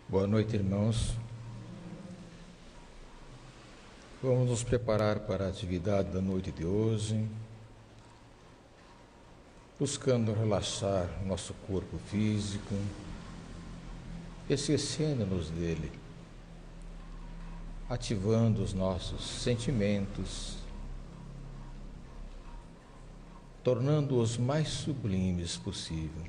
Boa noite, irmãos. Vamos nos preparar para a atividade da noite de hoje, buscando relaxar nosso corpo físico, esquecendo-nos dele, ativando os nossos sentimentos, tornando-os mais sublimes possível,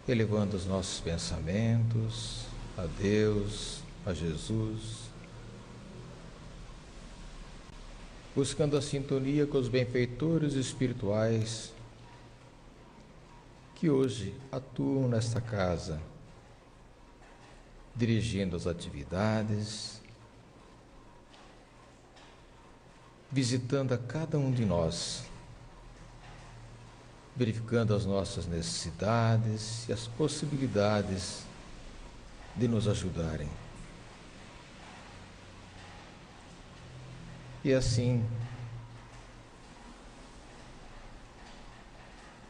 elevando os nossos pensamentos a Deus, a Jesus, buscando a sintonia com os benfeitores espirituais que hoje atuam nesta casa, dirigindo as atividades, visitando a cada um de nós, verificando as nossas necessidades e as possibilidades de nos ajudarem. E assim,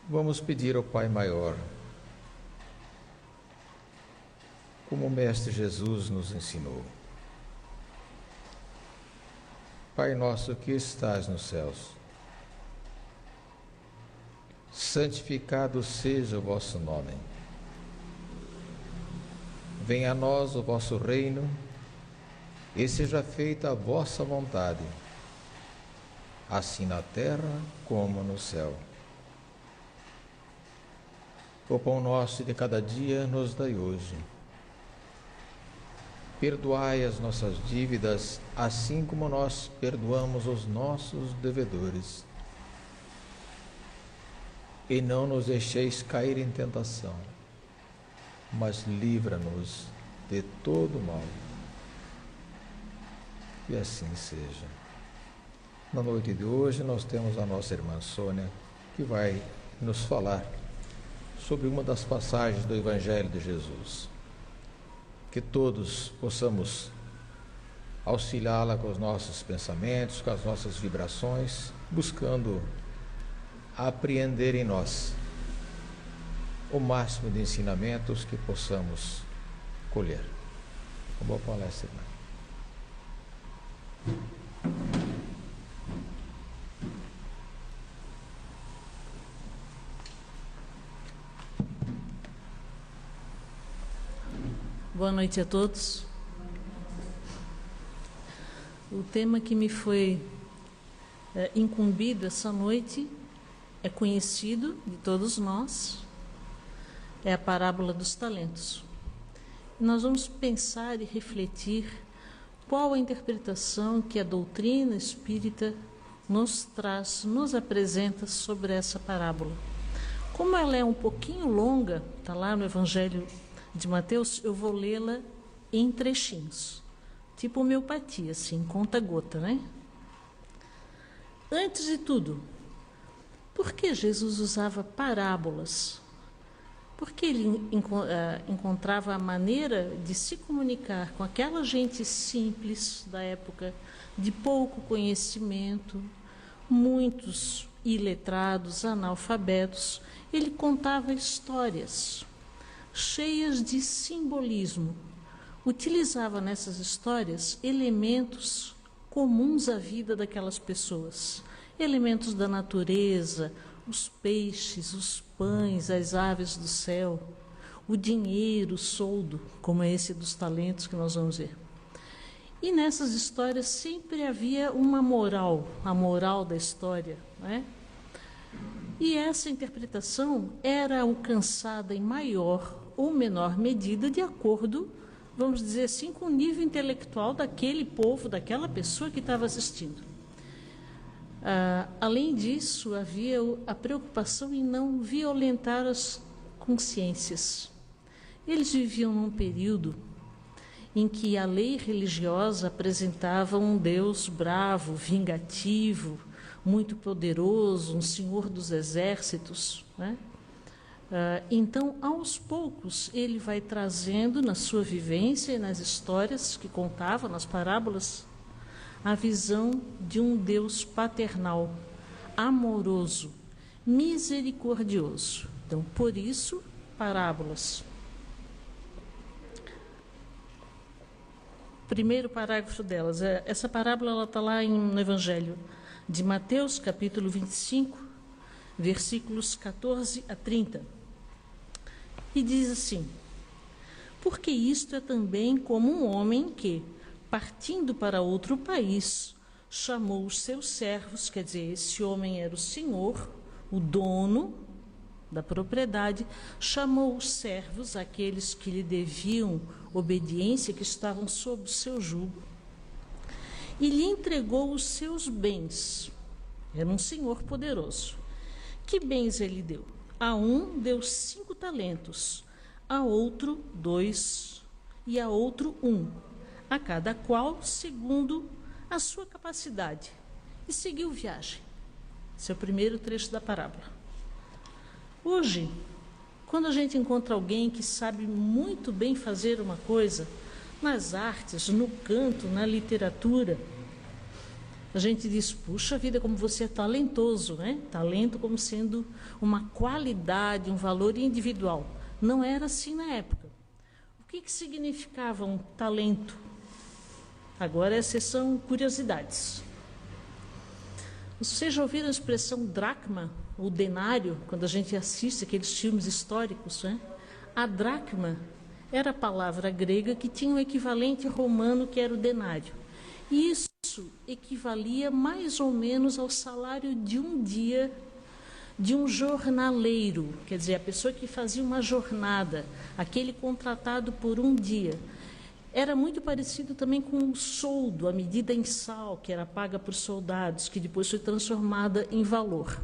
vamos pedir ao Pai Maior, como o Mestre Jesus nos ensinou. Pai nosso que estás nos céus, santificado seja o vosso nome. Venha a nós o vosso reino e seja feita a vossa vontade, assim na terra como no céu. O pão nosso de cada dia nos dai hoje. Perdoai as nossas dívidas, assim como nós perdoamos os nossos devedores. E não nos deixeis cair em tentação, mas livra-nos de todo mal. E assim seja. Na noite de hoje nós temos a nossa irmã Sônia, que vai nos falar sobre uma das passagens do Evangelho de Jesus. Que todos possamos auxiliá-la com os nossos pensamentos, com as nossas vibrações, buscando apreender em nós o máximo de ensinamentos que possamos colher. Boa palestra, irmã. Boa noite a todos. O tema que me foi incumbido essa noite é conhecido de todos nós, é a parábola dos talentos. Nós vamos pensar e refletir qual a interpretação que a doutrina espírita nos traz, nos apresenta sobre essa parábola. Como ela é um pouquinho longa, está lá no Evangelho de Mateus, eu vou lê-la em trechinhos, tipo homeopatia, assim, conta-gota, né? Antes de tudo, por que Jesus usava parábolas? Porque ele encontrava a maneira de se comunicar com aquela gente simples da época, de pouco conhecimento, muitos iletrados, analfabetos. Ele contava histórias cheias de simbolismo. Utilizava nessas histórias elementos comuns à vida daquelas pessoas, elementos da natureza, os peixes, os pães, as aves do céu, o dinheiro, o soldo, como é esse dos talentos que nós vamos ver. E nessas histórias sempre havia uma moral, a moral da história, né? E essa interpretação era alcançada em maior ou menor medida de acordo, vamos dizer assim, com o nível intelectual daquele povo, daquela pessoa que estava assistindo. Além disso, havia a preocupação em não violentar as consciências. Eles viviam num período em que a lei religiosa apresentava um Deus bravo, vingativo, muito poderoso, um senhor dos exércitos, né? Então, aos poucos, ele vai trazendo na sua vivência e nas histórias que contava, nas parábolas, a visão de um Deus paternal, amoroso, misericordioso. Então, por isso, parábolas. primeiro parágrafo delas. Essa parábola está lá no Evangelho de Mateus, capítulo 25, versículos 14 a 30. E diz assim: porque isto é também como um homem que, partindo para outro país, chamou os seus servos, quer dizer, esse homem era o senhor, o dono da propriedade, chamou os servos, aqueles que lhe deviam obediência, que estavam sob o seu jugo, e lhe entregou os seus bens. Era um senhor poderoso. Que bens ele deu? A um deu 5 talentos, a outro 2 e a outro 1, a cada qual segundo a sua capacidade, e seguiu viagem. Esse é o primeiro trecho da parábola. Hoje, quando a gente encontra alguém que sabe muito bem fazer uma coisa, nas artes, no canto, na literatura, a gente diz: puxa vida, como você é talentoso, né? Talento como sendo uma qualidade, um valor individual. Não era assim na época. O que significava um talento? Agora essas são curiosidades. Vocês já ouviram a expressão dracma, ou denário, quando a gente assiste aqueles filmes históricos, né? A dracma era a palavra grega que tinha um equivalente romano, que era o denário. E isso equivalia mais ou menos ao salário de um dia de um jornaleiro, quer dizer, a pessoa que fazia uma jornada, aquele contratado por um dia. Era muito parecido também com o soldo, a medida em sal, que era paga por soldados, que depois foi transformada em valor.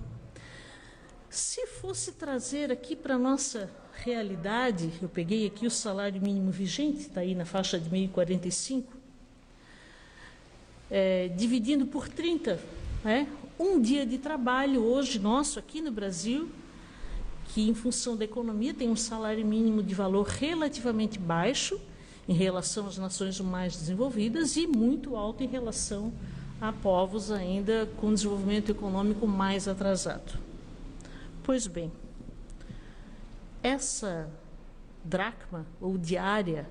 Se fosse trazer aqui para a nossa realidade, eu peguei aqui o salário mínimo vigente, está aí na faixa de 1.045, dividindo por 30, um dia de trabalho hoje nosso aqui no Brasil, que em função da economia tem um salário mínimo de valor relativamente baixo em relação às nações mais desenvolvidas e muito alto em relação a povos ainda com desenvolvimento econômico mais atrasado. Pois bem, essa dracma ou diária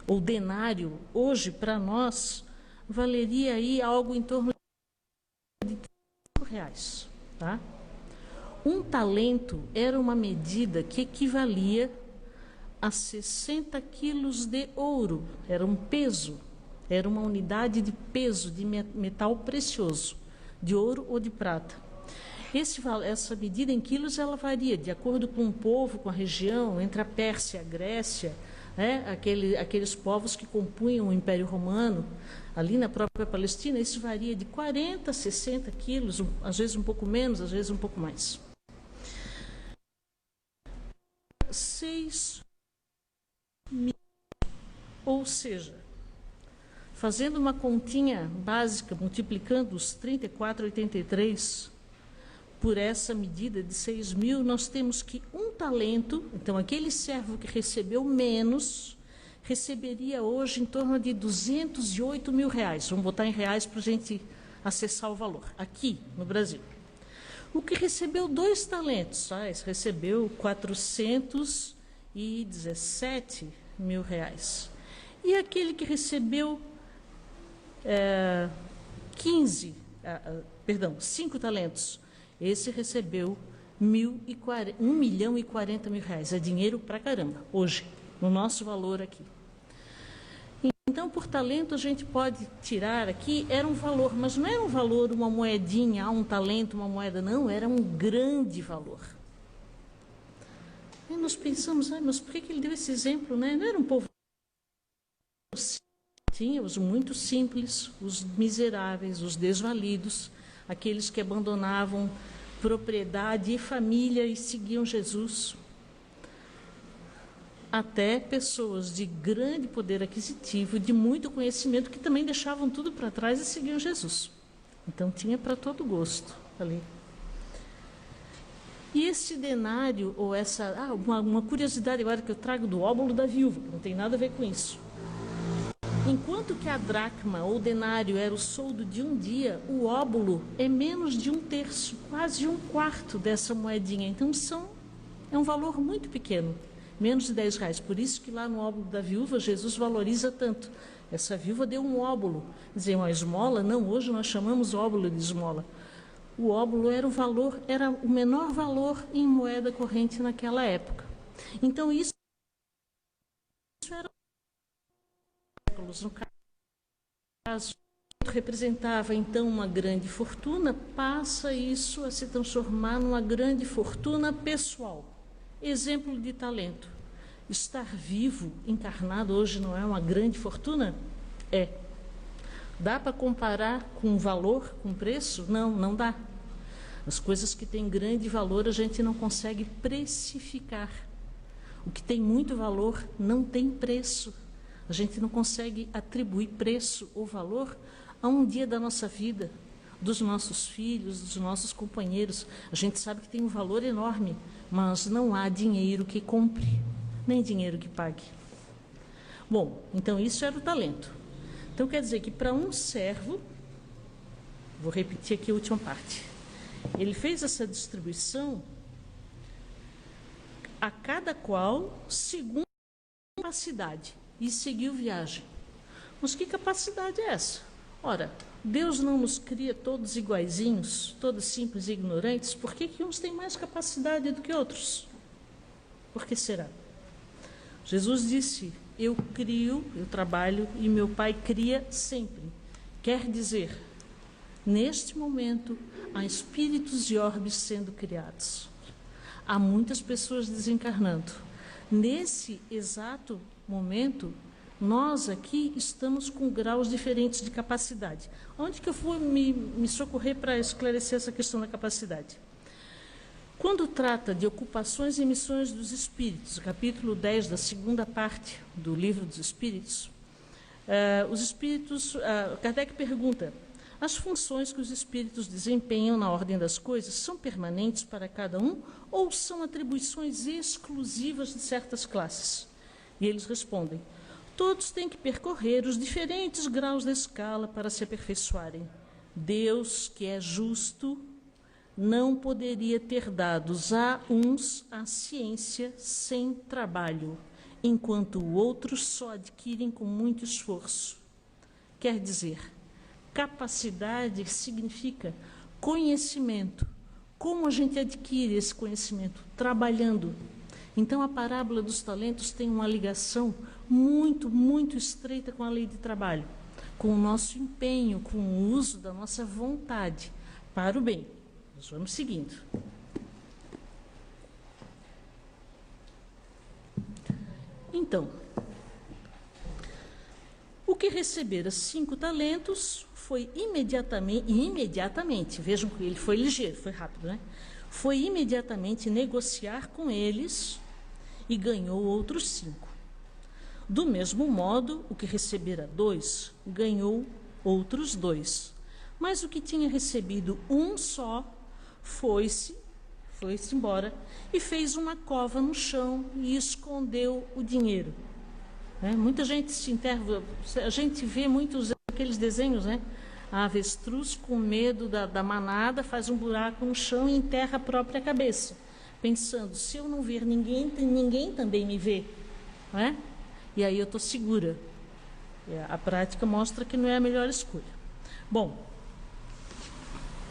ou denário hoje para nós valeria aí algo em torno de R$5, tá? Um talento era uma medida que equivalia a 60 quilos de ouro. Era um peso, era uma unidade de peso de metal precioso, de ouro ou de prata. Essa medida em quilos ela varia de acordo com o povo, com a região, entre a Pérsia e a Grécia, aqueles povos que compunham o Império Romano, ali na própria Palestina, isso varia de 40 a 60 quilos, às vezes um pouco menos, às vezes um pouco mais. 6 mil, ou seja, fazendo uma continha básica, multiplicando os 34,83 por essa medida de 6 mil, nós temos que um talento, então aquele servo que recebeu menos, receberia hoje em torno de R$208 mil. Vamos botar em reais para a gente acessar o valor, aqui no Brasil. O que recebeu 2 talentos, recebeu R$417 mil. E aquele que recebeu 5 talentos, esse recebeu R$1.040.000. É dinheiro pra caramba, hoje, no nosso valor aqui. Então, por talento, a gente pode tirar aqui, era um valor, mas não era um valor, uma moedinha, um talento, uma moeda, não, era um grande valor. E nós pensamos, mas por que ele deu esse exemplo, né? Não era um povo... Tinha os muito simples, os miseráveis, os desvalidos, aqueles que abandonavam propriedade e família e seguiam Jesus, até pessoas de grande poder aquisitivo, de muito conhecimento, que também deixavam tudo para trás e seguiam Jesus. Então tinha para todo gosto ali. E esse denário, ou uma curiosidade agora que eu trago do óbolo da viúva, que não tem nada a ver com isso. Enquanto que a dracma ou denário era o soldo de um dia, o óbolo é menos de 1/3, quase 1/4 dessa moedinha. Então é um valor muito pequeno, menos de R$10. Por isso que lá no óbolo da viúva, Jesus valoriza tanto, Essa viúva deu um óbolo. Dizer uma esmola? Não, hoje nós chamamos óbolo de esmola. O óbolo era o menor valor em moeda corrente naquela época. Então, isso era séculos. No caso, representava então uma grande fortuna, passa isso a se transformar numa grande fortuna pessoal. Exemplo de talento. Estar vivo, encarnado hoje não é uma grande fortuna? É. Dá para comparar com valor, com preço? Não, não dá. As coisas que têm grande valor a gente não consegue precificar. O que tem muito valor não tem preço. A gente não consegue atribuir preço ou valor a um dia da nossa vida, dos nossos filhos, dos nossos companheiros. A gente sabe que tem um valor enorme, mas não há dinheiro que compre, nem dinheiro que pague. Bom, então isso era o talento. Então quer dizer que para um servo, vou repetir aqui a última parte, ele fez essa distribuição a cada qual segundo a capacidade e seguiu viagem. Mas que capacidade é essa? Ora, Deus não nos cria todos iguaizinhos, todos simples e ignorantes. Por que uns têm mais capacidade do que outros? Por que será? Jesus disse, eu crio, eu trabalho e meu Pai cria sempre. Quer dizer, neste momento, há espíritos e orbes sendo criados. Há muitas pessoas desencarnando. Nesse exato momento, nós aqui estamos com graus diferentes de capacidade. Onde que eu fui me socorrer para esclarecer essa questão da capacidade? Quando trata de ocupações e missões dos espíritos, capítulo 10 da segunda parte do Livro dos Espíritos, os espíritos, Kardec pergunta, as funções que os espíritos desempenham na ordem das coisas são permanentes para cada um ou são atribuições exclusivas de certas classes? E eles respondem, todos têm que percorrer os diferentes graus da escala para se aperfeiçoarem. Deus, que é justo, não poderia ter dado a uns a ciência sem trabalho, enquanto outros só adquirem com muito esforço. Quer dizer, capacidade significa conhecimento. Como a gente adquire esse conhecimento? Trabalhando. Então, a parábola dos talentos tem uma ligação muito, muito estreita com a lei de trabalho, com o nosso empenho, com o uso da nossa vontade para o bem. Nós vamos seguindo. Então, o que recebera 5 talentos foi imediatamente, vejam que ele foi ligeiro, foi rápido, né? Foi imediatamente negociar com eles e ganhou outros 5. Do mesmo modo, o que recebera 2, ganhou outros 2. Mas o que tinha recebido um só, foi-se embora e fez uma cova no chão e escondeu o dinheiro. Muita gente se enterra, a gente vê muitos aqueles desenhos, né? A avestruz, com medo da manada, faz um buraco no chão e enterra a própria cabeça, pensando, se eu não ver ninguém, ninguém também me vê. Não é? E aí eu estou segura. A prática mostra que não é a melhor escolha. Bom,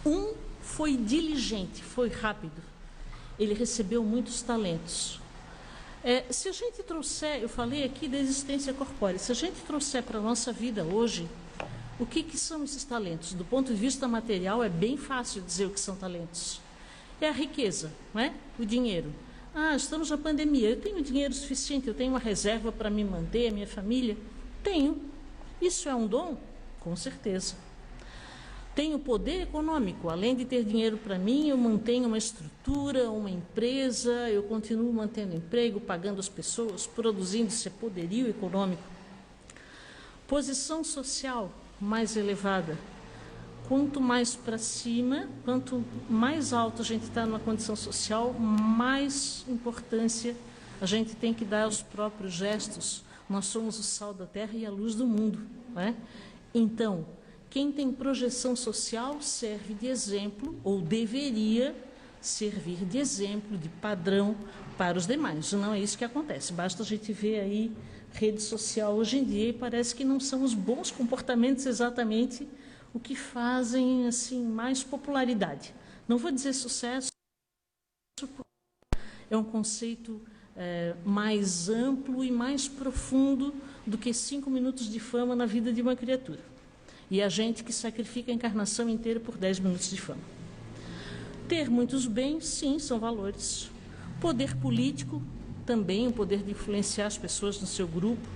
um foi diligente, foi rápido. Ele recebeu muitos talentos. Se a gente trouxer, eu falei aqui da existência corpórea, se a gente trouxer para a nossa vida hoje, o que são esses talentos? Do ponto de vista material, é bem fácil dizer o que são talentos. É a riqueza, não é? O dinheiro. Estamos na pandemia, eu tenho dinheiro suficiente, eu tenho uma reserva para me manter, a minha família? Tenho. Isso é um dom? Com certeza. Tenho poder econômico, além de ter dinheiro para mim, eu mantenho uma estrutura, uma empresa, eu continuo mantendo emprego, pagando as pessoas, produzindo esse poderio econômico. Posição social mais elevada. Quanto mais para cima, quanto mais alto a gente está numa condição social, mais importância a gente tem que dar aos próprios gestos. Nós somos o sal da terra e a luz do mundo, não é? Então, quem tem projeção social serve de exemplo, ou deveria, servir de exemplo, de padrão para os demais. Não é isso que acontece. Basta a gente ver aí rede social hoje em dia e parece que não são os bons comportamentos exatamente o que fazem assim mais popularidade. Não vou dizer sucesso, é um conceito mais amplo e mais profundo do que 5 minutos de fama na vida de uma criatura. E a gente que sacrifica a encarnação inteira por 10 minutos de fama. Ter muitos bens, sim, são valores. Poder político, também o poder de influenciar as pessoas no seu grupo.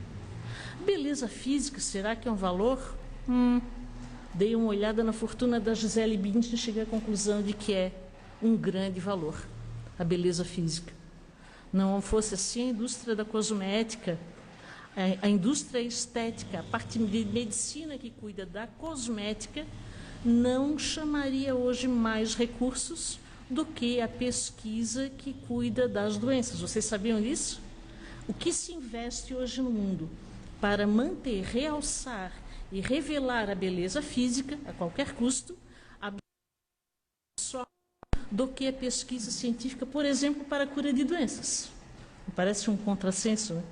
Beleza física, será que é um valor? Dei uma olhada na fortuna da Gisele Bündchen e cheguei à conclusão de que é um grande valor, a beleza física. Não fosse assim, a indústria da cosmética, a indústria estética, a parte de medicina que cuida da cosmética, não chamaria hoje mais recursos do que a pesquisa que cuida das doenças. Vocês sabiam disso? O que se investe hoje no mundo para manter, realçar e revelar a beleza física, a qualquer custo, só do que a pesquisa científica, por exemplo, para a cura de doenças. Parece um contrassenso, né?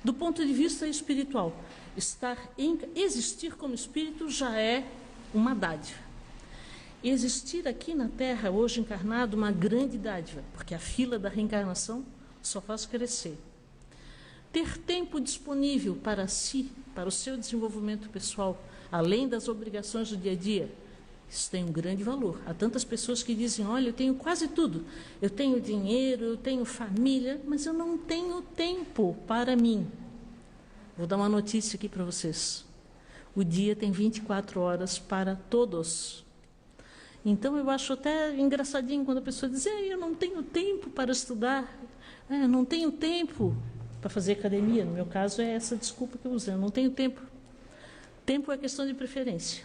Do ponto de vista espiritual, existir como espírito já é uma dádiva. Existir aqui na Terra, hoje encarnado, uma grande dádiva, porque a fila da reencarnação só faz crescer. Ter tempo disponível para si, para o seu desenvolvimento pessoal, além das obrigações do dia a dia, isso tem um grande valor. Há tantas pessoas que dizem, olha, eu tenho quase tudo. Eu tenho dinheiro, eu tenho família, mas eu não tenho tempo para mim. Vou dar uma notícia aqui para vocês. O dia tem 24 horas para todos. Então, eu acho até engraçadinho quando a pessoa diz, eu não tenho tempo para estudar, eu não tenho tempo para fazer academia. No meu caso, é essa desculpa que eu uso, eu não tenho tempo. Tempo é questão de preferência.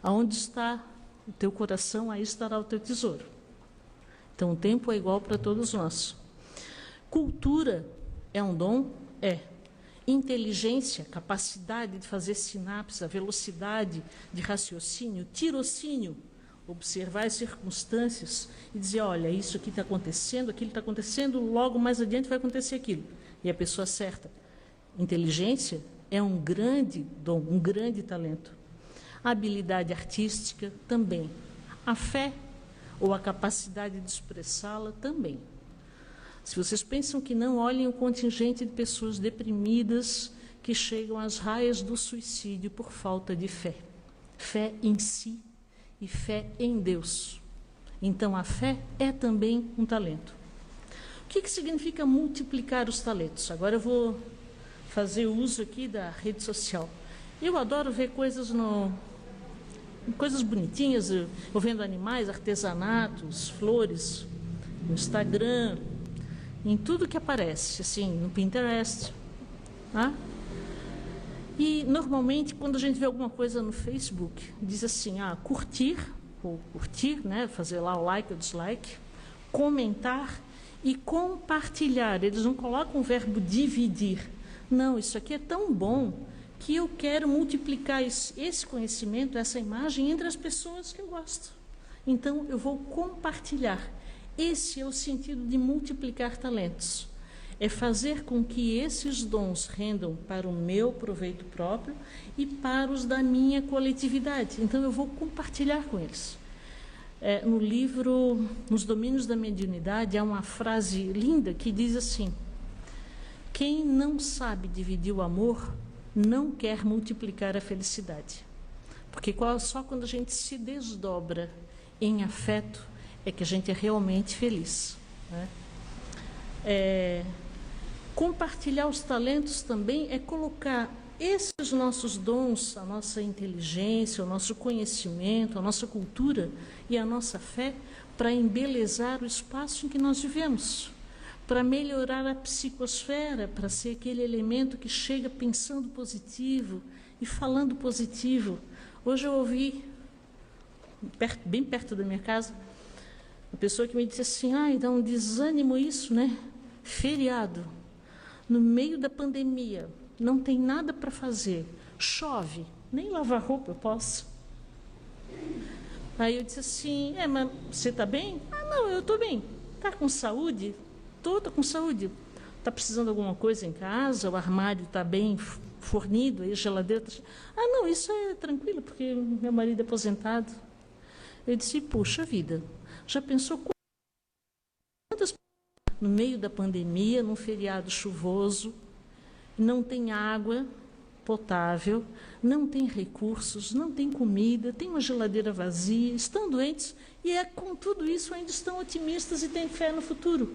Aonde está o teu coração, aí estará o teu tesouro. Então, o tempo é igual para todos nós. Cultura é um dom? É. Inteligência, capacidade de fazer sinapse, a velocidade de raciocínio, tirocínio, observar as circunstâncias e dizer, olha, isso aqui está acontecendo, aquilo está acontecendo, logo mais adiante vai acontecer aquilo. E a pessoa acerta. Inteligência é um grande dom, um grande talento. A habilidade artística também. A fé ou a capacidade de expressá-la também. Se vocês pensam que não, olhem o contingente de pessoas deprimidas que chegam às raias do suicídio por falta de fé. Fé em si e fé em Deus. Então, a fé é também um talento. O que significa multiplicar os talentos? Agora eu vou fazer uso aqui da rede social. Eu adoro ver coisas bonitinhas, eu vendo animais, artesanatos, flores, no Instagram, em tudo que aparece, assim, no Pinterest. Tá? E, normalmente, quando a gente vê alguma coisa no Facebook, diz assim, curtir, ou curtir, né, fazer lá o like ou dislike, comentar e compartilhar. Eles não colocam o verbo dividir. Não, isso aqui é tão bom que eu quero multiplicar esse conhecimento, essa imagem, entre as pessoas que eu gosto. Então, eu vou compartilhar. Esse é o sentido de multiplicar talentos. É fazer com que esses dons rendam para o meu proveito próprio e para os da minha coletividade. Então, eu vou compartilhar com eles. No livro, Nos Domínios da Mediunidade, há uma frase linda que diz assim, quem não sabe dividir o amor, não quer multiplicar a felicidade. Porque só quando a gente se desdobra em afeto é que a gente é realmente feliz. Né? Compartilhar os talentos também é colocar esses nossos dons, a nossa inteligência, o nosso conhecimento, a nossa cultura e a nossa fé para embelezar o espaço em que nós vivemos, para melhorar a psicosfera, para ser aquele elemento que chega pensando positivo e falando positivo. Hoje eu ouvi, bem perto da minha casa, uma pessoa que me disse assim, dá um desânimo isso, né? Feriado, no meio da pandemia, não tem nada para fazer, chove, nem lavar roupa eu posso. Aí eu disse assim, mas você está bem? Ah, não, eu estou bem. Está com saúde? Estou com saúde. Está precisando de alguma coisa em casa? O armário está bem fornido? Aí a geladeira está... Ah, não, isso é tranquilo, porque meu marido é aposentado. Eu disse, puxa vida, já pensou quantas pessoas no meio da pandemia, num feriado chuvoso, não tem água potável, não tem recursos, não tem comida, tem uma geladeira vazia, estão doentes e com tudo isso ainda estão otimistas e têm fé no futuro.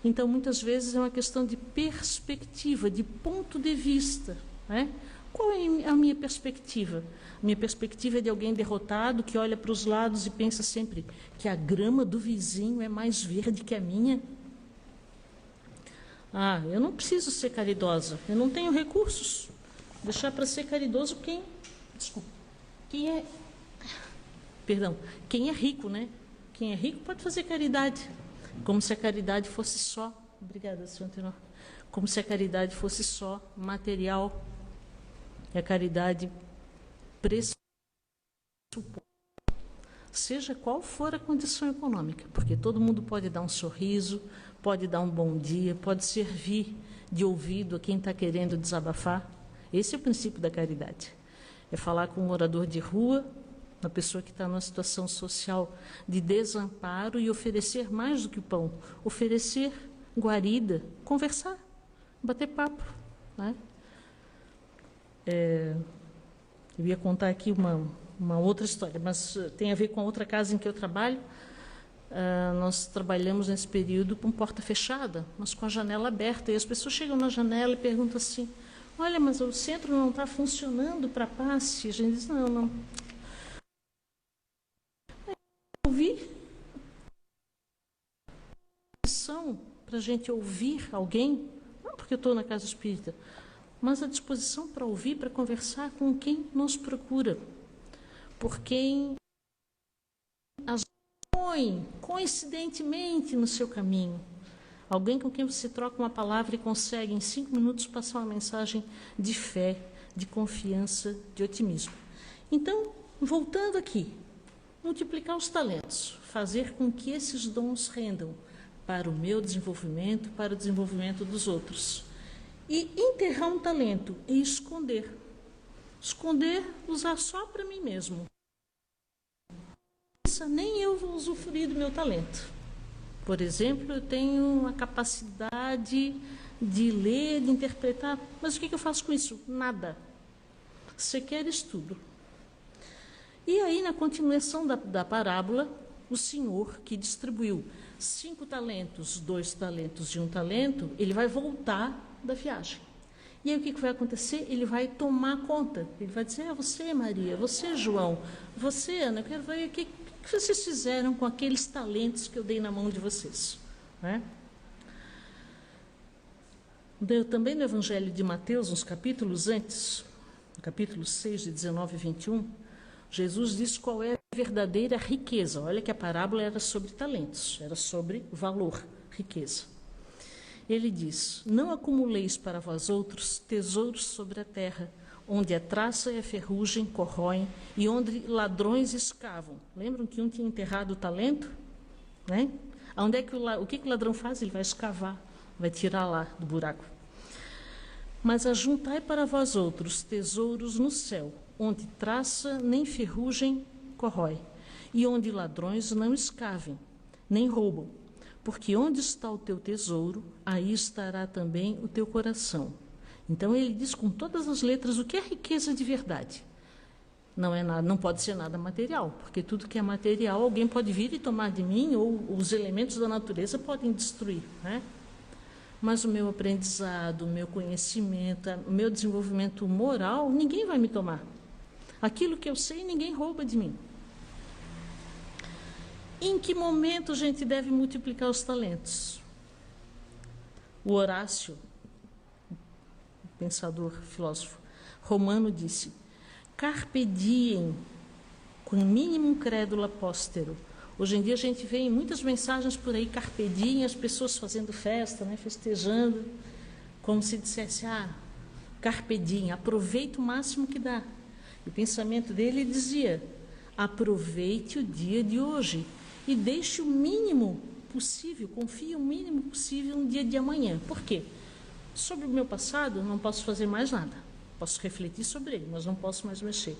Então, muitas vezes é uma questão de perspectiva, de ponto de vista, né? Qual é a minha perspectiva? A minha perspectiva é de alguém derrotado que olha para os lados e pensa sempre que a grama do vizinho é mais verde que a minha. Ah, eu não preciso ser caridosa, eu não tenho recursos. Deixar para ser caridoso quem é rico, né? Quem é rico pode fazer caridade, como se a caridade fosse só, obrigada, senhor Tenor, como se a caridade fosse só material, e a caridade pressupõe, seja qual for a condição econômica, porque todo mundo pode dar um sorriso, pode dar um bom dia, pode servir de ouvido a quem está querendo desabafar. Esse é o princípio da caridade. É falar com um morador de rua, uma pessoa que está numa situação social de desamparo e oferecer mais do que o pão, oferecer guarida, conversar, bater papo, né? Eu ia contar aqui uma outra história, mas tem a ver com a outra casa em que eu trabalho. Nós trabalhamos nesse período com porta fechada, mas com a janela aberta. E as pessoas chegam na janela e perguntam assim, olha, mas o centro não está funcionando para passe? A gente diz, não. Ouvir. Para a gente ouvir alguém, não porque eu estou na casa espírita, mas a disposição para ouvir, para conversar com quem nos procura, por quem as põe coincidentemente no seu caminho. Alguém com quem você troca uma palavra e consegue em 5 minutos passar uma mensagem de fé, de confiança, de otimismo. Então, voltando aqui, multiplicar os talentos, fazer com que esses dons rendam para o meu desenvolvimento, para o desenvolvimento dos outros. E enterrar um talento e esconder. Esconder, usar só para mim mesmo. Nem eu vou usufruir do meu talento. Por exemplo, eu tenho a capacidade de ler, de interpretar, mas o que eu faço com isso? Nada. Você quer estudo. E aí, na continuação da parábola, o senhor que distribuiu 5 talentos, 2 talentos e 1 talento, ele vai voltar da viagem. E aí o que vai acontecer? Ele vai tomar conta. Ele vai dizer, você Maria, você João, você Ana, eu quero ver o que vocês fizeram com aqueles talentos que eu dei na mão de vocês. Né? Também no Evangelho de Mateus, uns capítulos antes, no capítulo 6, de 19 e 21, Jesus diz qual é a verdadeira riqueza. Olha que a parábola era sobre talentos, era sobre valor, riqueza. Ele diz, não acumuleis para vós outros tesouros sobre a terra, onde a traça e a ferrugem corroem e onde ladrões escavam. Lembram que um tinha enterrado o talento? Né? Onde é que o que o ladrão faz? Ele vai escavar, vai tirar lá do buraco. Mas ajuntai para vós outros tesouros no céu, onde traça nem ferrugem corrói, e onde ladrões não escavem, nem roubam. Porque onde está o teu tesouro, aí estará também o teu coração. Então ele diz com todas as letras o que é riqueza de verdade. Não é nada, não pode ser nada material, porque tudo que é material alguém pode vir e tomar de mim, ou os elementos da natureza podem destruir, né? Mas o meu aprendizado, o meu conhecimento, o meu desenvolvimento moral, ninguém vai me tomar. Aquilo que eu sei, ninguém rouba de mim. Em que momento a gente deve multiplicar os talentos? O Horácio, pensador, filósofo romano, disse: carpe diem, com minimum credula postero. Hoje em dia a gente vê em muitas mensagens por aí, carpe diem, as pessoas fazendo festa, né, festejando, como se dissesse, carpe diem, aproveita o máximo que dá. E o pensamento dele dizia, Aproveite o dia de hoje e deixe o mínimo possível, confie o mínimo possível no dia de amanhã. Por quê? Sobre o meu passado, não posso fazer mais nada. Posso refletir sobre ele, mas não posso mais mexer.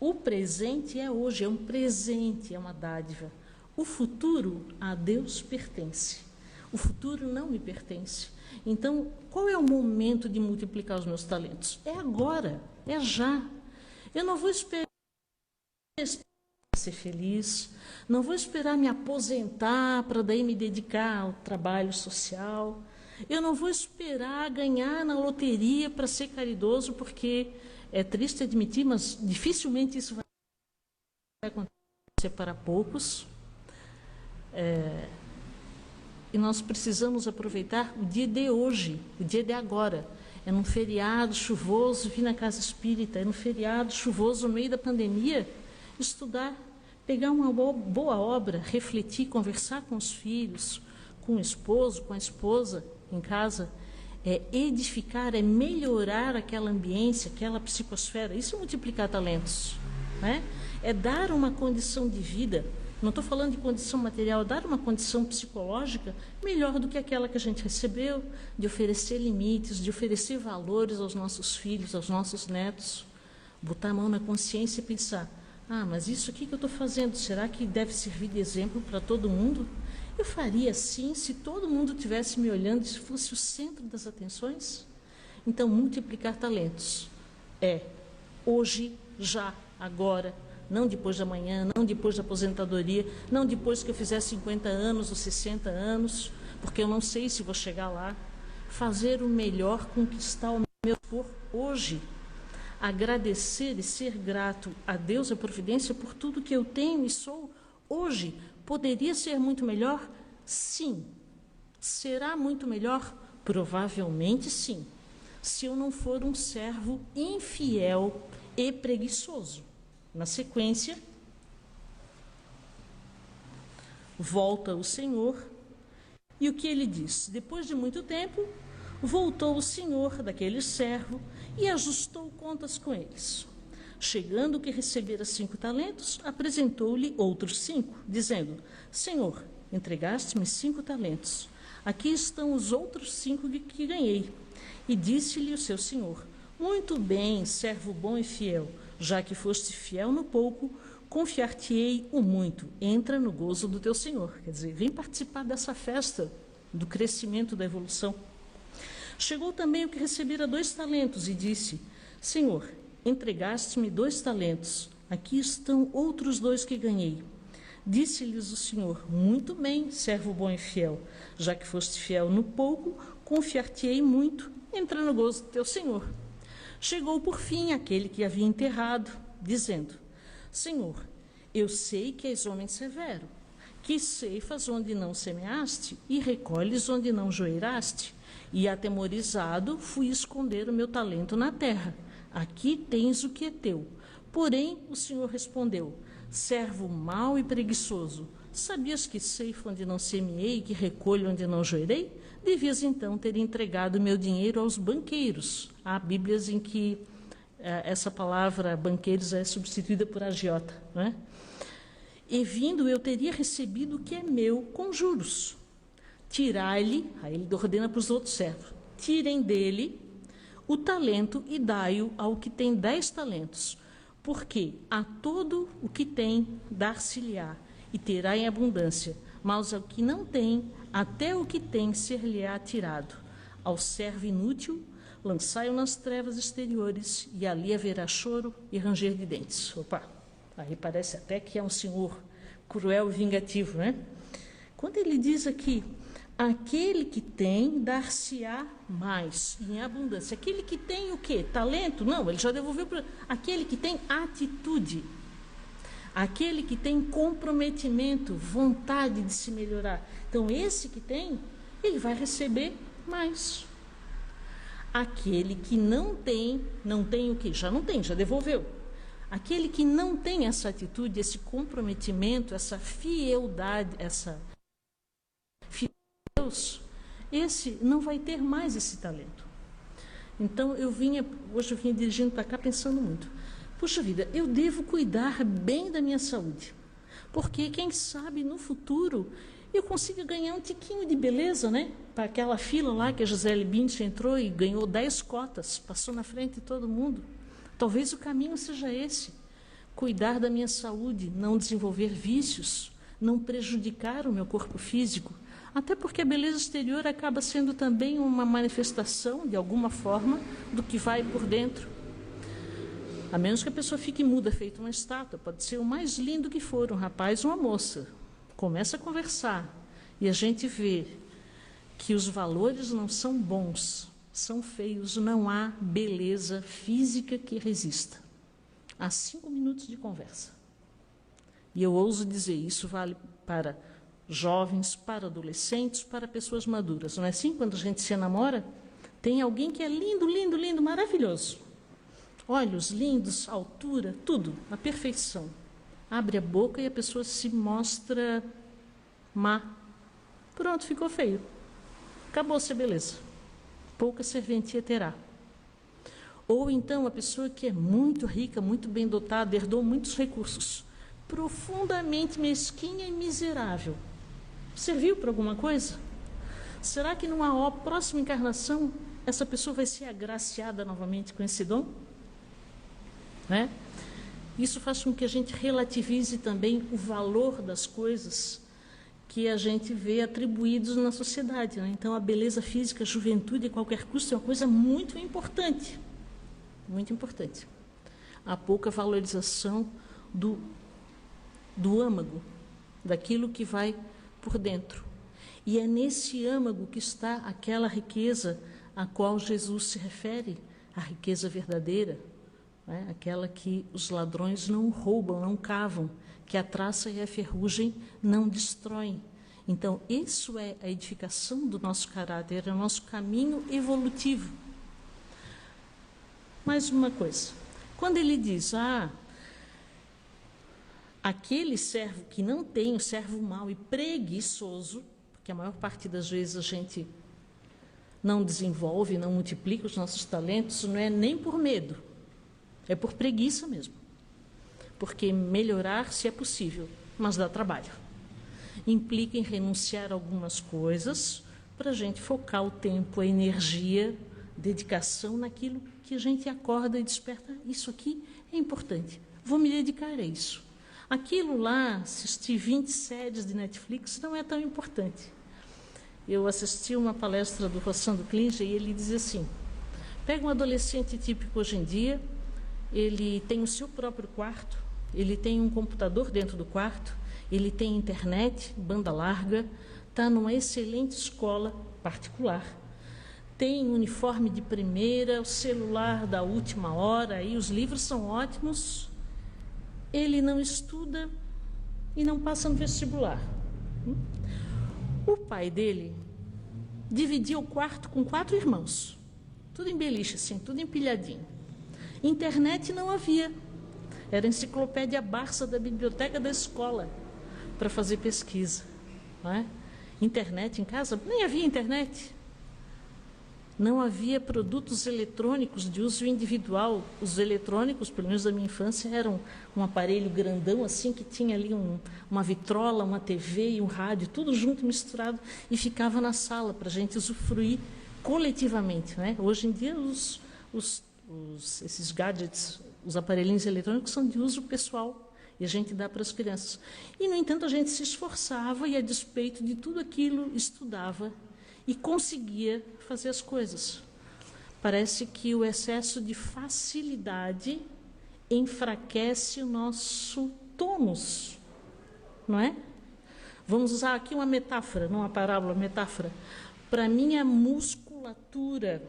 O presente é hoje, é um presente, é uma dádiva. O futuro a Deus pertence. O futuro não me pertence. Então, qual é o momento de multiplicar os meus talentos? É agora, é já. Eu não vou esperar ser feliz, não vou esperar me aposentar para daí me dedicar ao trabalho social. Eu não vou esperar ganhar na loteria para ser caridoso, porque é triste admitir, mas dificilmente isso vai acontecer para poucos. E nós precisamos aproveitar o dia de hoje, o dia de agora. É num feriado chuvoso, vir na casa espírita, é num feriado chuvoso, no meio da pandemia, estudar, pegar uma boa obra, refletir, conversar com os filhos, com o esposo, com a esposa em casa, é edificar, é melhorar aquela ambiência, aquela psicosfera. Isso é multiplicar talentos, né? É dar uma condição de vida, não estou falando de condição material, é dar uma condição psicológica melhor do que aquela que a gente recebeu, de oferecer limites, de oferecer valores aos nossos filhos, aos nossos netos, botar a mão na consciência e pensar, mas isso aqui que eu estou fazendo, será que deve servir de exemplo para todo mundo? Eu faria assim se todo mundo estivesse me olhando, se fosse o centro das atenções? Então, multiplicar talentos é hoje, já, agora, não depois da manhã, não depois da aposentadoria, não depois que eu fizer 50 anos ou 60 anos, porque eu não sei se vou chegar lá. Fazer o melhor, conquistar o meu por hoje. Agradecer e ser grato a Deus, a providência, por tudo que eu tenho e sou hoje. Poderia ser muito melhor? Sim. Será muito melhor? Provavelmente sim. Se eu não for um servo infiel e preguiçoso. Na sequência, volta o Senhor e o que ele diz? Depois de muito tempo, voltou o senhor daquele servo e ajustou contas com eles. Chegando o que recebera 5 talentos, apresentou-lhe outros 5, dizendo, Senhor, entregaste-me 5 talentos. Aqui estão os outros 5 que ganhei. E disse-lhe o seu senhor, muito bem, servo bom e fiel, já que foste fiel no pouco, confiar-te-ei o muito. Entra no gozo do teu senhor. Quer dizer, vem participar dessa festa do crescimento, da evolução. Chegou também o que recebera 2 talentos e disse, Senhor, entregaste-me 2 talentos, aqui estão outros 2 que ganhei. Disse-lhes o Senhor, muito bem, servo bom e fiel, já que foste fiel no pouco, confiar-te-ei muito, entra no gozo do teu Senhor. Chegou por fim aquele que havia enterrado, dizendo, Senhor, eu sei que és homem severo, que ceifas onde não semeaste e recolhes onde não joeiraste, e atemorizado fui esconder o meu talento na terra. Aqui tens o que é teu. Porém, o Senhor respondeu, servo mau e preguiçoso, sabias que ceifo onde não semeei e que recolho onde não joerei? Devias então ter entregado meu dinheiro aos banqueiros. Há Bíblias em que essa palavra banqueiros é substituída por agiota, não é? E vindo eu teria recebido o que é meu com juros. Tirai-lhe, aí ele ordena para os outros servos, tirem dele o talento e dai-o ao que tem 10 talentos, porque a todo o que tem dar-se-lhe-á e terá em abundância, mas ao que não tem, até o que tem ser-lhe-á tirado. Ao servo inútil, lançai-o nas trevas exteriores e ali haverá choro e ranger de dentes. Opa, aí parece até que é um senhor cruel e vingativo, né? Quando ele diz aqui, aquele que tem, dar-se-á mais, em abundância. Aquele que tem o quê? Talento? Não, ele já devolveu para... Aquele que tem atitude. Aquele que tem comprometimento, vontade de se melhorar. Então, esse que tem, ele vai receber mais. Aquele que não tem o quê? Já não tem, já devolveu. Aquele que não tem essa atitude, esse comprometimento, essa fieldade, essa Deus, esse não vai ter mais esse talento. Então, hoje eu vinha dirigindo para cá pensando muito. puxa vida, eu devo cuidar bem da minha saúde, porque quem sabe no futuro eu consigo ganhar um tiquinho de beleza, né? Para aquela fila lá que a Gisele Bündchen entrou e ganhou 10 cotas, passou na frente de todo mundo. Talvez o caminho seja esse, cuidar da minha saúde, não desenvolver vícios, não prejudicar o meu corpo físico, até porque a beleza exterior acaba sendo também uma manifestação, de alguma forma, do que vai por dentro. A menos que a pessoa fique muda, feita uma estátua, pode ser o mais lindo que for, um rapaz ou uma moça. Começa a conversar e a gente vê que os valores não são bons, são feios, não há beleza física que resista. Há 5 minutos de conversa. E eu ouso dizer, isso vale para jovens, para adolescentes, para pessoas maduras. Não é assim? Quando a gente se namora, tem alguém que é lindo, lindo, lindo, maravilhoso. Olhos lindos, altura, tudo, a perfeição. Abre a boca e a pessoa se mostra má. Pronto, ficou feio. Acabou-se a beleza. Pouca serventia terá. Ou então a pessoa que é muito rica, muito bem dotada, herdou muitos recursos, profundamente mesquinha e miserável. Serviu para alguma coisa? Será que numa próxima encarnação essa pessoa vai ser agraciada novamente com esse dom? Né? Isso faz com que a gente relativize também o valor das coisas que a gente vê atribuídos na sociedade. Né? Então, a beleza física, a juventude a qualquer custo é uma coisa muito importante. Muito importante. Há pouca valorização do âmago, daquilo que vai por dentro. E é nesse âmago que está aquela riqueza a qual Jesus se refere, a riqueza verdadeira, né? Aquela que os ladrões não roubam, não cavam, que a traça e a ferrugem não destroem. Então, isso é a edificação do nosso caráter, é o nosso caminho evolutivo. Mais uma coisa, quando ele diz, aquele servo que não tem, o servo mau e preguiçoso, porque a maior parte das vezes a gente não desenvolve, não multiplica os nossos talentos, não é nem por medo, é por preguiça mesmo. Porque melhorar-se é possível, mas dá trabalho. Implica em renunciar a algumas coisas para a gente focar o tempo, a energia, dedicação naquilo que a gente acorda e desperta. Isso aqui é importante, vou me dedicar a isso. Aquilo lá, assistir 20 séries de Netflix, não é tão importante. Eu assisti uma palestra do Rossando Klinger e ele diz assim, pega um adolescente típico hoje em dia, ele tem o seu próprio quarto, ele tem um computador dentro do quarto, ele tem internet, banda larga, está numa excelente escola particular, tem uniforme de primeira, o celular da última hora, e os livros são ótimos, ele não estuda e não passa no vestibular. O pai dele dividia o quarto com 4 irmãos, tudo em beliche, assim, tudo empilhadinho. Internet não havia, era a enciclopédia Barça da biblioteca da escola para fazer pesquisa. Não é? Internet em casa, nem havia internet. Não havia produtos eletrônicos de uso individual. Os eletrônicos, pelo menos da minha infância, eram um aparelho grandão, assim, que tinha ali uma vitrola, uma TV e um rádio, tudo junto, misturado, e ficava na sala para a gente usufruir coletivamente. Né? Hoje em dia, esses gadgets, os aparelhinhos eletrônicos, são de uso pessoal e a gente dá para as crianças. E, no entanto, a gente se esforçava e, a despeito de tudo aquilo, estudava e conseguia fazer as coisas. Parece que o excesso de facilidade enfraquece o nosso tônus, não é? Vamos usar aqui uma metáfora, não uma parábola, metáfora. Para a minha musculatura,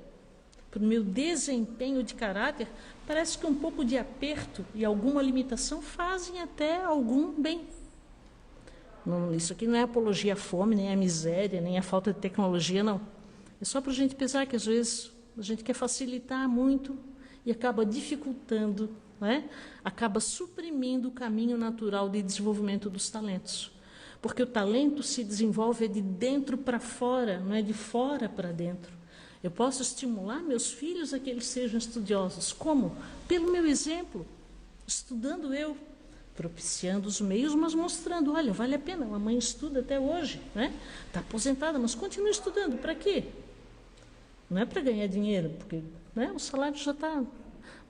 para o meu desempenho de caráter, parece que um pouco de aperto e alguma limitação fazem até algum bem. Não, isso aqui não é apologia à fome, nem à miséria, nem à falta de tecnologia, não. É só para a gente pensar que, às vezes, a gente quer facilitar muito e acaba dificultando, não é? Acaba suprimindo o caminho natural de desenvolvimento dos talentos. Porque o talento se desenvolve de dentro para fora, não é de fora para dentro. Eu posso estimular meus filhos a que eles sejam estudiosos. Como? Pelo meu exemplo. Estudando eu, propiciando os meios, mas mostrando, olha, vale a pena, a mãe estuda até hoje, né? Está aposentada, mas continua estudando, para quê? Não é para ganhar dinheiro, porque, né, o salário já está...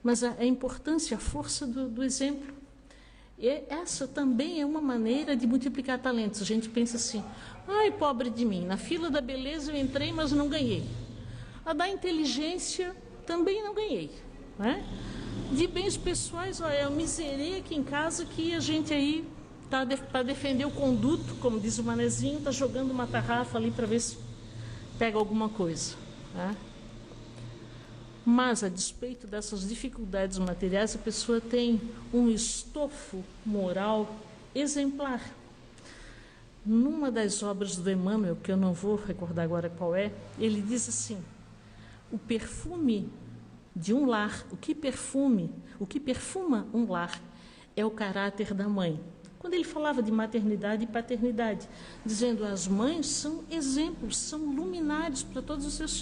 Mas a importância, a força do exemplo. E essa também é uma maneira de multiplicar talentos. A gente pensa assim, ai, pobre de mim, na fila da beleza eu entrei, mas não ganhei. A da inteligência também não ganhei, né? De bens pessoais, olha, eu miserei aqui em casa que a gente aí está para defender o conduto, como diz o manezinho, está jogando uma tarrafa ali para ver se pega alguma coisa, né? Mas, a despeito dessas dificuldades materiais, a pessoa tem um estofo moral exemplar. Numa das obras do Emmanuel, que eu não vou recordar agora qual é, ele diz assim, o perfume de um lar, o que perfuma um lar é o caráter da mãe. Quando ele falava de maternidade e paternidade, dizendo as mães são exemplos, são luminares para todos os seus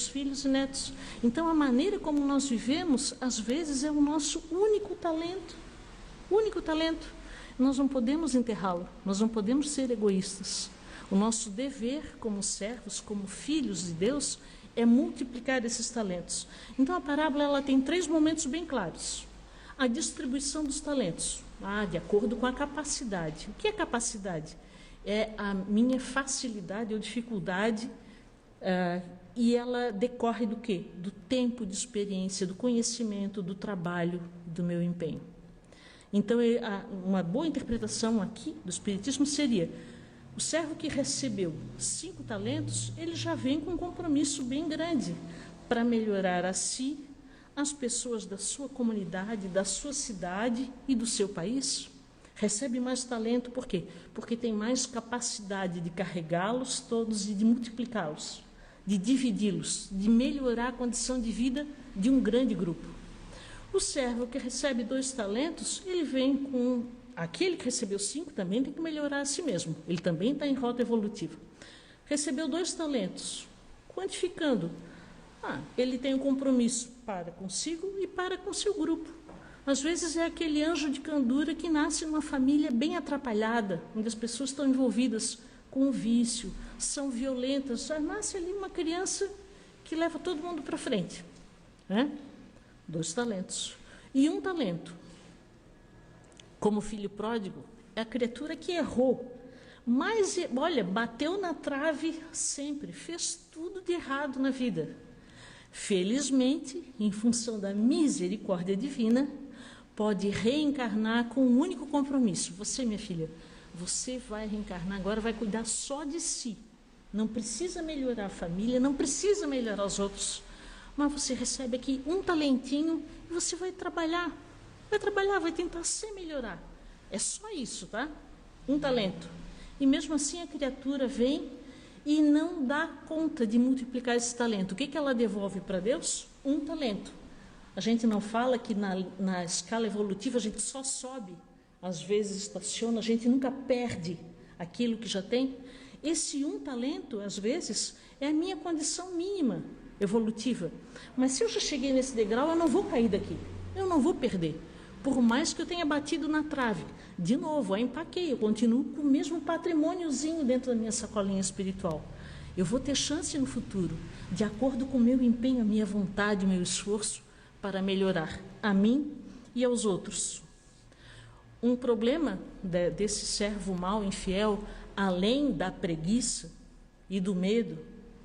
filhos e netos. Então, a maneira como nós vivemos, às vezes, é o nosso único talento. Único talento. Nós não podemos enterrá-lo, nós não podemos ser egoístas. O nosso dever como servos, como filhos de Deus, é multiplicar esses talentos. Então, a parábola ela tem 3 momentos bem claros. A distribuição dos talentos, de acordo com a capacidade. O que é capacidade? É a minha facilidade ou dificuldade, e ela decorre do quê? Do tempo de experiência, do conhecimento, do trabalho, do meu empenho. Então, uma boa interpretação aqui do Espiritismo seria: o servo que recebeu 5 talentos, ele já vem com um compromisso bem grande para melhorar a si, as pessoas da sua comunidade, da sua cidade e do seu país. Recebe mais talento, por quê? Porque tem mais capacidade de carregá-los todos e de multiplicá-los, de dividi-los, de melhorar a condição de vida de um grande grupo. O servo que recebe 2 talentos, ele vem com... Aquele que recebeu 5 também tem que melhorar a si mesmo. Ele também está em rota evolutiva. Recebeu 2 talentos, quantificando. Ele tem um compromisso para consigo e para com seu grupo. Às vezes é aquele anjo de candura que nasce numa família bem atrapalhada, onde as pessoas estão envolvidas com o vício, são violentas. Já nasce ali uma criança que leva todo mundo para frente, né? 2 talentos. E 1 talento, como filho pródigo, é a criatura que errou. Mas, olha, bateu na trave sempre, fez tudo de errado na vida. Felizmente, em função da misericórdia divina, pode reencarnar com um único compromisso. Você, minha filha, você vai reencarnar agora, vai cuidar só de si. Não precisa melhorar a família, não precisa melhorar os outros. Mas você recebe aqui 1 talentinho e você vai trabalhar. Vai tentar se melhorar. É só isso, tá? 1 talento. E mesmo assim a criatura vem e não dá conta de multiplicar esse talento. O que ela devolve para Deus? 1 talento. A gente não fala que na escala evolutiva a gente só sobe, às vezes estaciona, a gente nunca perde aquilo que já tem. Esse 1 talento, às vezes, é a minha condição mínima evolutiva. Mas se eu já cheguei nesse degrau, eu não vou cair daqui, eu não vou perder. Por mais que eu tenha batido na trave, de novo, eu empaquei, eu continuo com o mesmo patrimôniozinho dentro da minha sacolinha espiritual. Eu vou ter chance no futuro, de acordo com o meu empenho, a minha vontade, o meu esforço, para melhorar a mim e aos outros. Um problema desse servo mau, infiel, além da preguiça e do medo,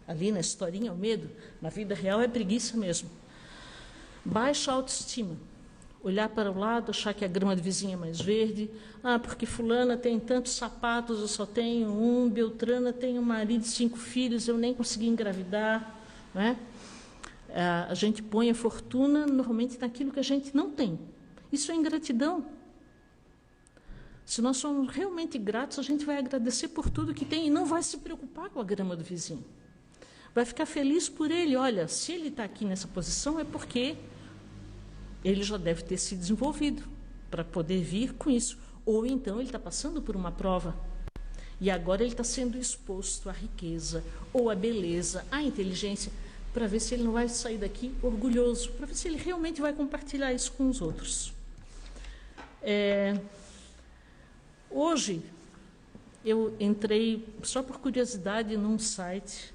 ali na historinha o medo, na vida real é preguiça mesmo. Baixa autoestima. Olhar para o lado, achar que a grama do vizinho é mais verde. Porque fulana tem tantos sapatos, eu só tenho 1. Beltrana tem um marido e 5 filhos, eu nem consegui engravidar. Né? A gente põe a fortuna normalmente naquilo que a gente não tem. Isso é ingratidão. Se nós somos realmente gratos, a gente vai agradecer por tudo que tem e não vai se preocupar com a grama do vizinho. Vai ficar feliz por ele. Olha, se ele está aqui nessa posição é porque ele já deve ter se desenvolvido para poder vir com isso. Ou então ele está passando por uma prova e agora ele está sendo exposto à riqueza, ou à beleza, à inteligência. para ver se ele não vai sair daqui orgulhoso, para ver se ele realmente vai compartilhar isso com os outros. Hoje, eu entrei, só por curiosidade, num site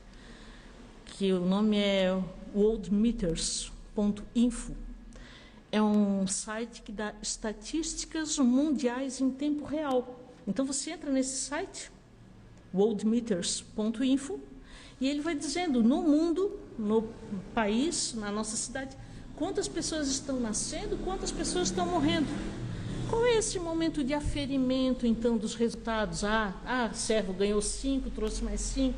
que o nome é worldmeters.info. É um site que dá estatísticas mundiais em tempo real. Então, você entra nesse site, worldmeters.info, e ele vai dizendo, no mundo, no país, na nossa cidade, quantas pessoas estão nascendo, quantas pessoas estão morrendo. Qual é esse momento de aferimento, então, dos resultados? Servo ganhou 5, trouxe mais 5,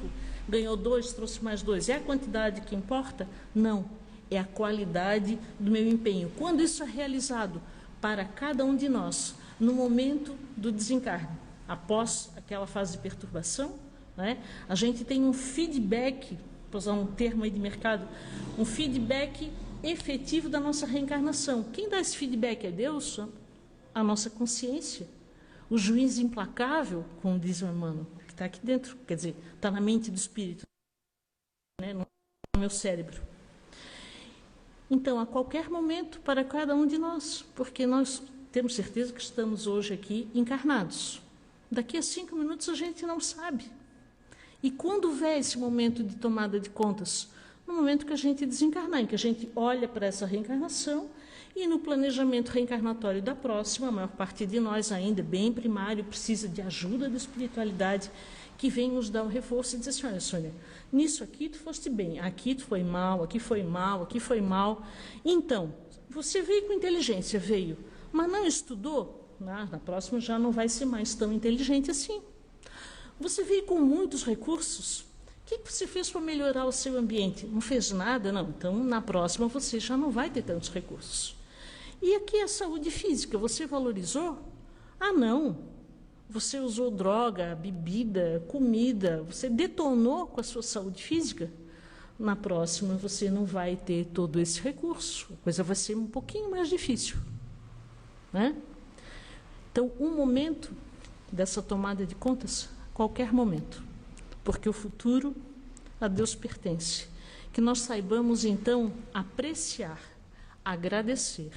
ganhou 2, trouxe mais 2. É a quantidade que importa? Não, é a qualidade do meu empenho. Quando isso é realizado para cada um de nós, no momento do desencarne, após aquela fase de perturbação, né, a gente tem um feedback, vou usar um termo aí de mercado, um feedback efetivo da nossa reencarnação. Quem dá esse feedback é Deus? A nossa consciência, o juiz implacável, como diz o Emmanuel, que está aqui dentro, quer dizer, está na mente do espírito, né, no meu cérebro. Então, a qualquer momento, para cada um de nós, porque nós temos certeza que estamos hoje aqui encarnados. Daqui a 5 minutos a gente não sabe. E quando vem esse momento de tomada de contas? No momento que a gente desencarnar, em que a gente olha para essa reencarnação e no planejamento reencarnatório da próxima, a maior parte de nós ainda bem primário, precisa de ajuda da espiritualidade que vem nos dar um reforço e dizer assim, olha, Sônia, nisso aqui tu foste bem, aqui tu foi mal, aqui foi mal, aqui foi mal. Então, você veio com inteligência, veio, mas não estudou, na próxima já não vai ser mais tão inteligente assim. Você veio com muitos recursos, o que você fez para melhorar o seu ambiente? Não fez nada? Não. Então, na próxima, você já não vai ter tantos recursos. E aqui a saúde física, você valorizou? Não. Você usou droga, bebida, comida, você detonou com a sua saúde física? Na próxima, você não vai ter todo esse recurso. A coisa vai ser um pouquinho mais difícil, né? Então, um momento dessa tomada de contas, qualquer momento, porque o futuro a Deus pertence. Que nós saibamos, então, apreciar, agradecer,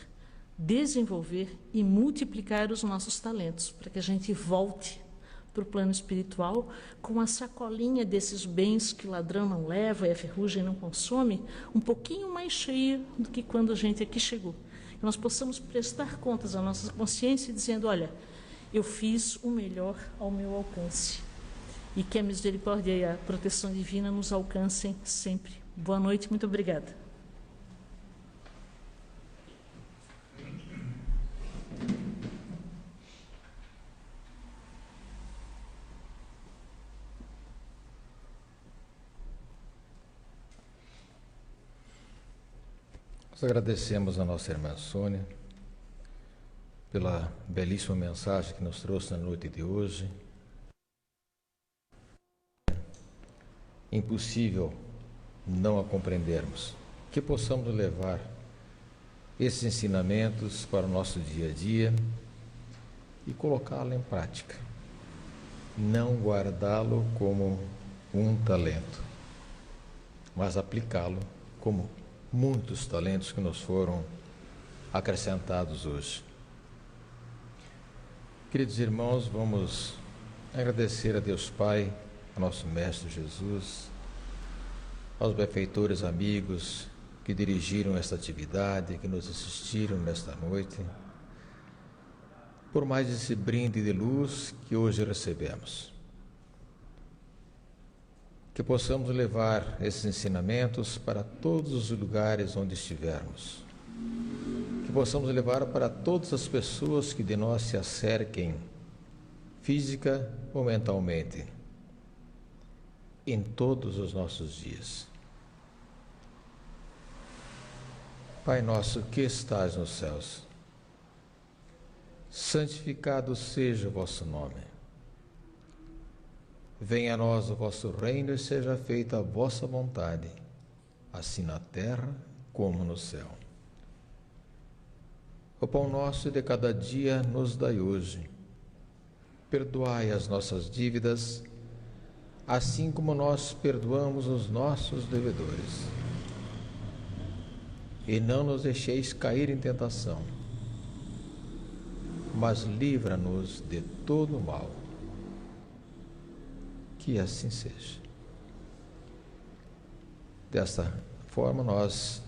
desenvolver e multiplicar os nossos talentos, para que a gente volte para o plano espiritual com a sacolinha desses bens que o ladrão não leva e a ferrugem não consome, um pouquinho mais cheia do que quando a gente aqui chegou. Que nós possamos prestar contas à nossa consciência dizendo, olha, eu fiz o melhor ao meu alcance. E que a misericórdia e a proteção divina nos alcancem sempre. Boa noite, muito obrigada. Nós agradecemos a nossa irmã Sônia pela belíssima mensagem que nos trouxe na noite de hoje. Impossível não a compreendermos. Que possamos levar esses ensinamentos para o nosso dia a dia e colocá-lo em prática. Não guardá-lo como um talento, mas aplicá-lo como muitos talentos que nos foram acrescentados hoje. Queridos irmãos, vamos agradecer a Deus Pai, a nosso Mestre Jesus, aos benfeitores amigos que dirigiram esta atividade, que nos assistiram nesta noite, por mais esse brinde de luz que hoje recebemos. Que possamos levar esses ensinamentos para todos os lugares onde estivermos. Que possamos levar para todas as pessoas que de nós se acerquem, física ou mentalmente, em todos os nossos dias. Pai nosso que estás nos céus, santificado seja o vosso nome. Venha a nós o vosso reino e seja feita a vossa vontade, assim na terra como no céu. O pão nosso de cada dia nos dai hoje. Perdoai as nossas dívidas, assim como nós perdoamos os nossos devedores. e não nos deixeis cair em tentação, mas livra-nos de todo o mal. Que assim seja. Desta forma, nós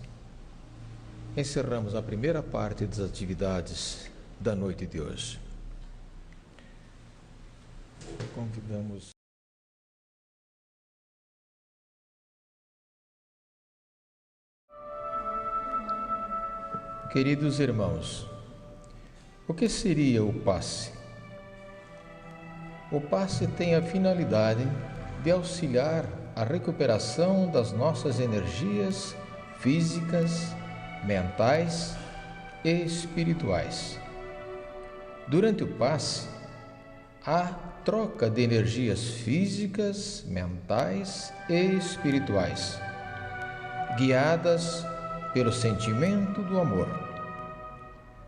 encerramos a primeira parte das atividades da noite de hoje. Convidamos queridos irmãos, o que seria o passe? O passe tem a finalidade de auxiliar a recuperação das nossas energias físicas, mentais e espirituais. Durante o passe, há troca de energias físicas, mentais e espirituais, guiadas pelo sentimento do amor,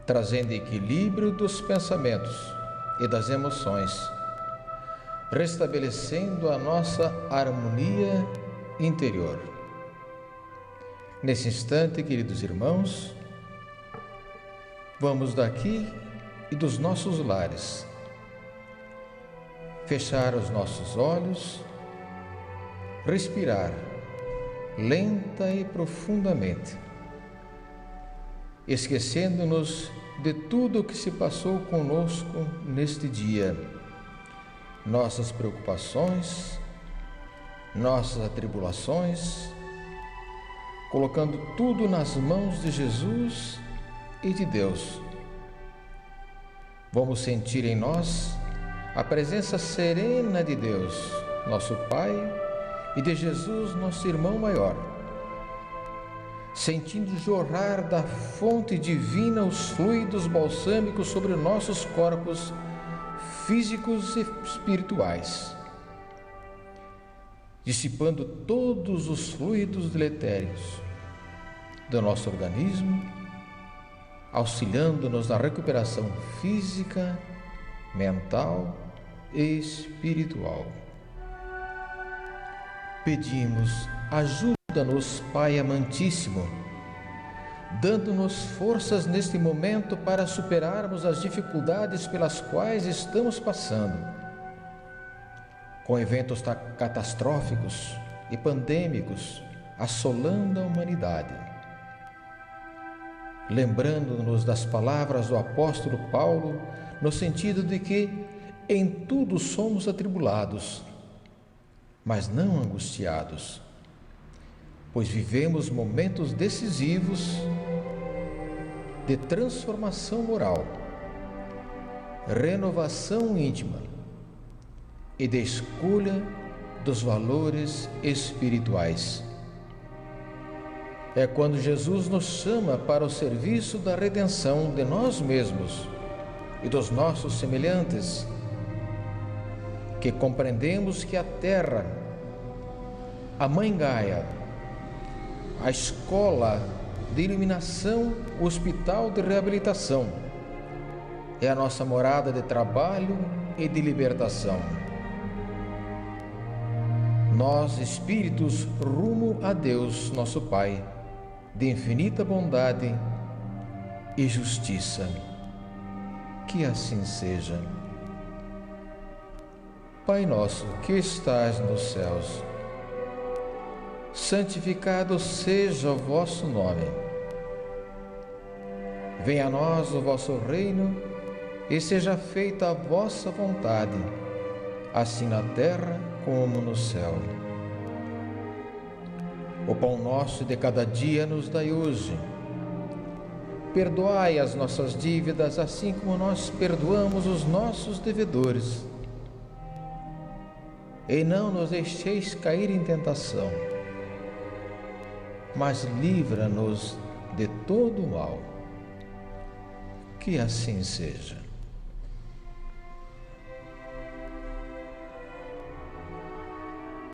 trazendo equilíbrio dos pensamentos e das emoções, restabelecendo a nossa harmonia interior. Nesse instante, queridos irmãos, vamos daqui e dos nossos lares fechar os nossos olhos, respirar lenta e profundamente, esquecendo-nos de tudo o que se passou conosco neste dia, nossas preocupações, nossas atribulações, colocando tudo nas mãos de Jesus e de Deus. Vamos sentir em nós a presença serena de Deus, nosso Pai, e de Jesus, nosso irmão maior, sentindo jorrar da fonte divina os fluidos balsâmicos sobre nossos corpos físicos e espirituais, dissipando todos os fluidos deletérios do nosso organismo, auxiliando-nos na recuperação física, mental e espiritual. Pedimos, ajuda-nos, Pai amantíssimo, dando-nos forças neste momento para superarmos as dificuldades pelas quais estamos passando, com eventos catastróficos e pandêmicos assolando a humanidade. Lembrando-nos das palavras do apóstolo Paulo, no sentido de que em tudo somos atribulados, mas não angustiados, pois vivemos momentos decisivos de transformação moral, renovação íntima e de escolha dos valores espirituais. É quando Jesus nos chama para o serviço da redenção de nós mesmos e dos nossos semelhantes, que compreendemos que a Terra, a Mãe Gaia, a escola de iluminação, o hospital de reabilitação, é a nossa morada de trabalho e de libertação. Nós, espíritos, rumo a Deus, nosso Pai, de infinita bondade e justiça. Que assim seja. Pai nosso que estás nos céus, santificado seja o vosso nome. Venha a nós o vosso reino e seja feita a vossa vontade, assim na terra como no céu. O pão nosso de cada dia nos dai hoje. Perdoai as nossas dívidas, assim como nós perdoamos os nossos devedores. E não nos deixeis cair em tentação, mas livra-nos de todo o mal. Que assim seja.